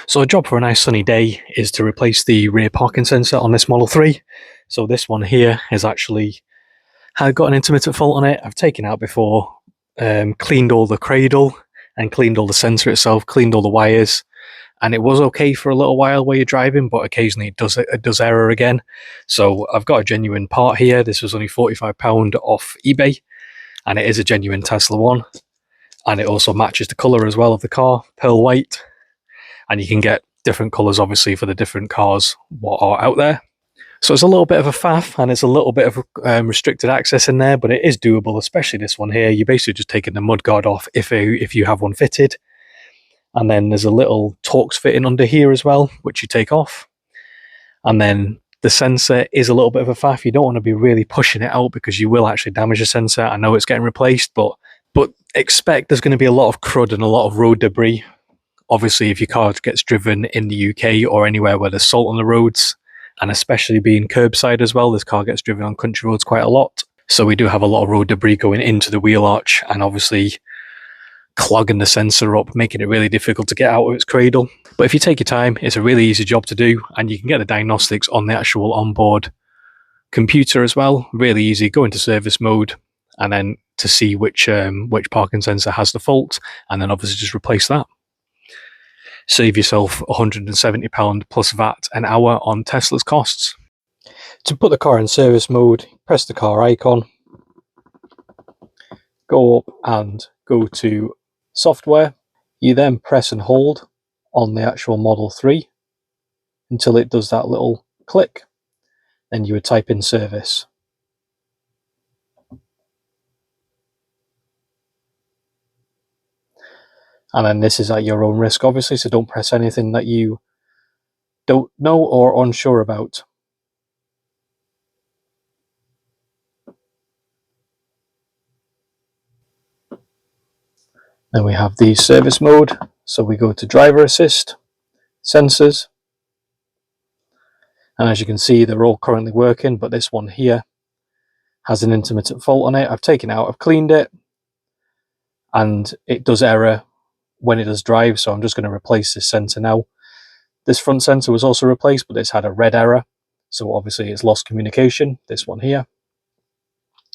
So a job for a nice sunny day is to replace the rear parking sensor on this Model 3. So this one here has actually got an intermittent fault on it. I've taken it out before, cleaned all the cradle and cleaned all the sensor itself, cleaned all the wires, and it was okay for a little while while you're driving, but occasionally it does error again. So I've got a genuine part here. This was only £45 off eBay, and it is a genuine Tesla one. And it also matches the colour as well of the car, pearl white. And you can get different colours, obviously, for the different cars what are out there. So it's a little bit of a faff, and it's a little bit of restricted access in there, but it is doable, especially this one here. You're basically just taking the mudguard off if you have one fitted. And then there's a little Torx fitting under here as well, which you take off. And then the sensor is a little bit of a faff. You don't want to be really pushing it out because you will actually damage the sensor. I know it's getting replaced, but expect there's going to be a lot of crud and a lot of road debris. Obviously, if your car gets driven in the UK or anywhere where there's salt on the roads, and especially being curbside as well, this car gets driven on country roads quite a lot. So we do have a lot of road debris going into the wheel arch and obviously clogging the sensor up, making it really difficult to get out of its cradle. But if you take your time, it's a really easy job to do, and you can get the diagnostics on the actual onboard computer as well. Really easy. Go into service mode and then to see which parking sensor has the fault, and then obviously just replace that. Save yourself £170 plus VAT an hour on Tesla's costs. To put the car in service mode, press the car icon, go up and go to software. You then press and hold on the actual Model 3 until it does that little click. Then you would type in service. And then this is at your own risk, obviously, so don't press anything that you don't know or unsure about. Then we have the service mode. So we go to driver assist, sensors. And as you can see, they're all currently working, but this one here has an intermittent fault on it. I've taken it out, I've cleaned it, and it does error when it does drive, so I'm just going to replace this sensor now. This front sensor was also replaced, but it's had a red error, so obviously it's lost communication, this one here.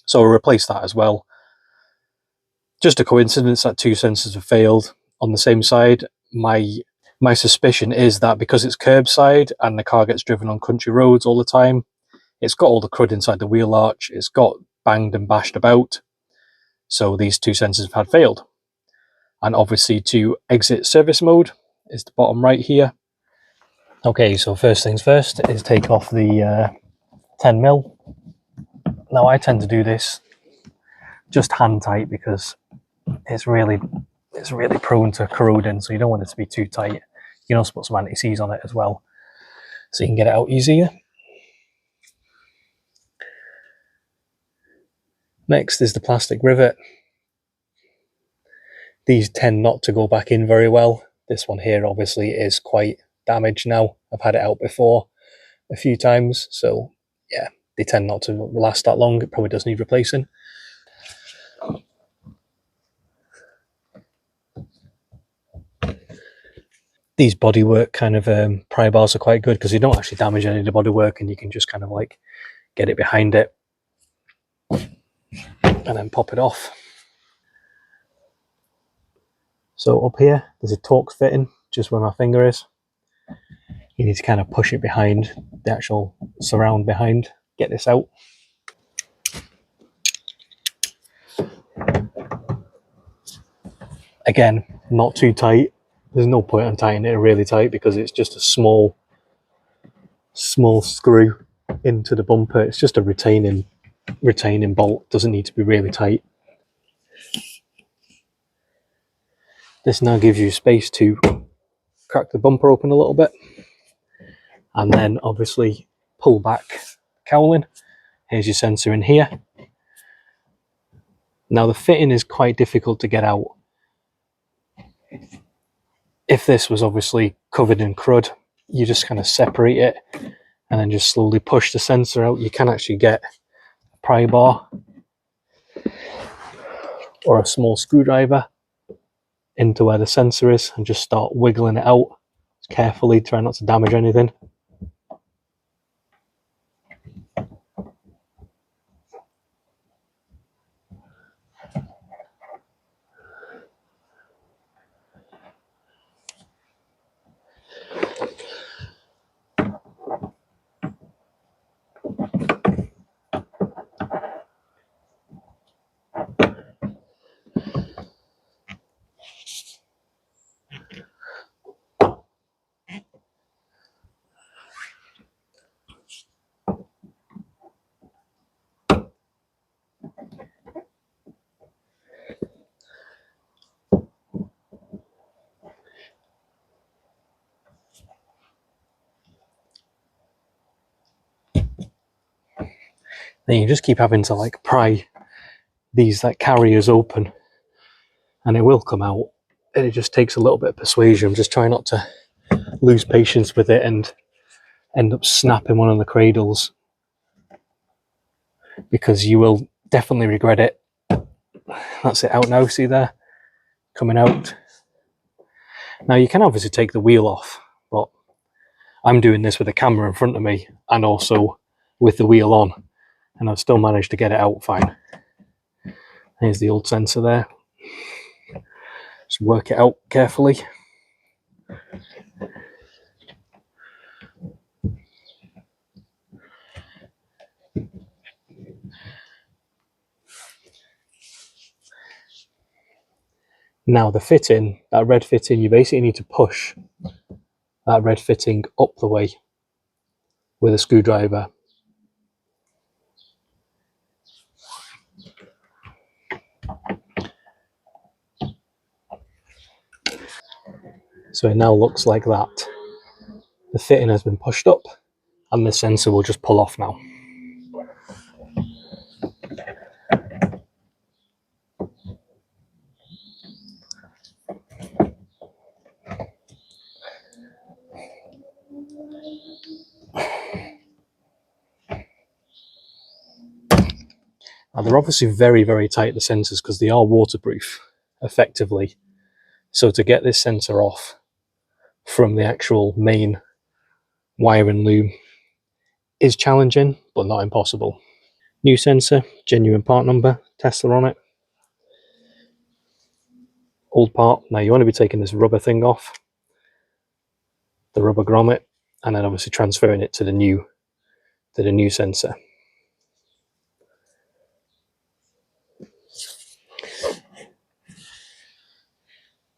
So I'll replace that as well. Just a coincidence that two sensors have failed on the same side. My suspicion is that because it's curbside and the car gets driven on country roads all the time, it's got all the crud inside the wheel arch, it's got banged and bashed about, so these two sensors have had failed. And obviously to exit service mode is the bottom right here. Okay, so first things first is take off the 10mm. Now I tend to do this just hand tight because it's really prone to corroding, so you don't want it to be too tight. You can also put some anti-seize on it as well, so you can get it out easier. Next is the plastic rivet. These tend not to go back in very well. This one here obviously is quite damaged now. I've had it out before a few times, so yeah, they tend not to last that long. It probably does need replacing. These bodywork kind of pry bars are quite good because they don't actually damage any of the bodywork, and you can just kind of like get it behind it and then pop it off. So up here, there's a Torx fitting just where my finger is. You need to kind of push it behind the actual surround behind, get this out. Again, not too tight. There's no point in tightening it really tight because it's just a small screw into the bumper. It's just a retaining bolt. Doesn't need to be really tight. This now gives you space to crack the bumper open a little bit, and then obviously pull back the cowling. Here's your sensor in here. Now the fitting is quite difficult to get out. If this was obviously covered in crud, you just kind of separate it and then just slowly push the sensor out. You can actually get a pry bar or a small screwdriver into where the sensor is and just start wiggling it out Just carefully, try not to damage anything. Then you just keep having to like pry these like carriers open, and it will come out. And it just takes a little bit of persuasion. Just try not to lose patience with it and end up snapping one of the cradles, because you will definitely regret it. That's it out now, see there? Coming out. Now you can obviously take the wheel off, but I'm doing this with the camera in front of me and also with the wheel on, and I've still managed to get it out fine. Here's the old sensor there. Just work it out carefully. Now the fitting, that red fitting, you basically need to push that red fitting up the way with a screwdriver. So it now looks like that. The fitting has been pushed up and the sensor will just pull off now. Now they're obviously very, very tight, the sensors, because they are waterproof, effectively. So to get this sensor off from the actual main wiring loom is challenging, but not impossible. New sensor, genuine part number, Tesla on it. Old part. Now you want to be taking this rubber thing off, the rubber grommet, and then obviously transferring it to the new sensor.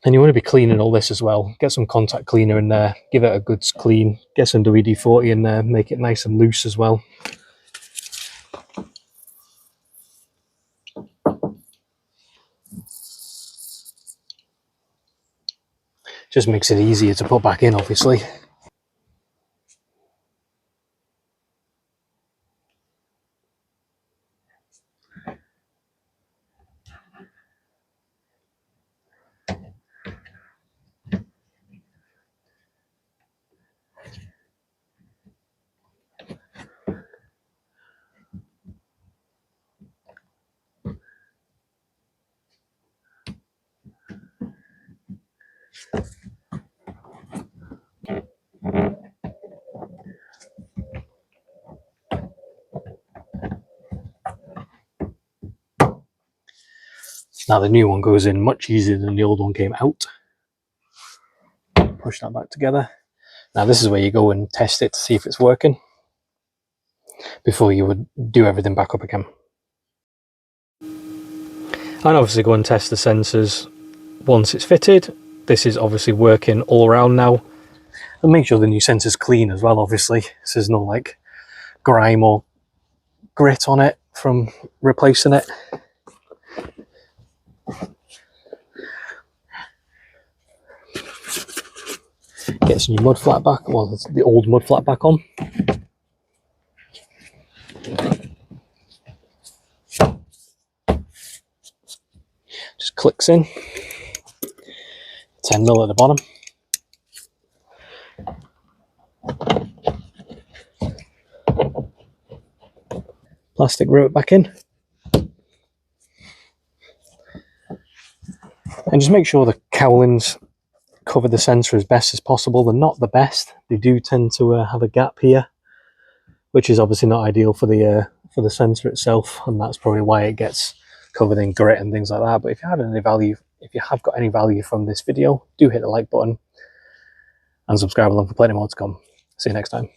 And you want to be cleaning all this as well. Get some contact cleaner in there, give it a good clean, get some WD-40 in there, make it nice and loose as well. Just makes it easier to put back in, obviously. Now the new one goes in much easier than the old one came out. Push that back together. Now this is where you go and test it to see if it's working before you would do everything back up again. And obviously go and test the sensors once it's fitted. This is obviously working all around now. And make sure the new sensor's clean as well, obviously. So there's no like grime or grit on it from replacing it. Get some new mud flat back, well, the old mud flat back on. Just clicks in. 10mm at the bottom. Plastic rope back in. And just make sure the cowlings cover the sensor as best as possible. They're not the best. They do tend to have a gap here, which is obviously not ideal for the sensor itself, and that's probably why it gets covered in grit and things like that. But if you have got any value from this video, do hit the like button and subscribe along for plenty more to come. See you next time.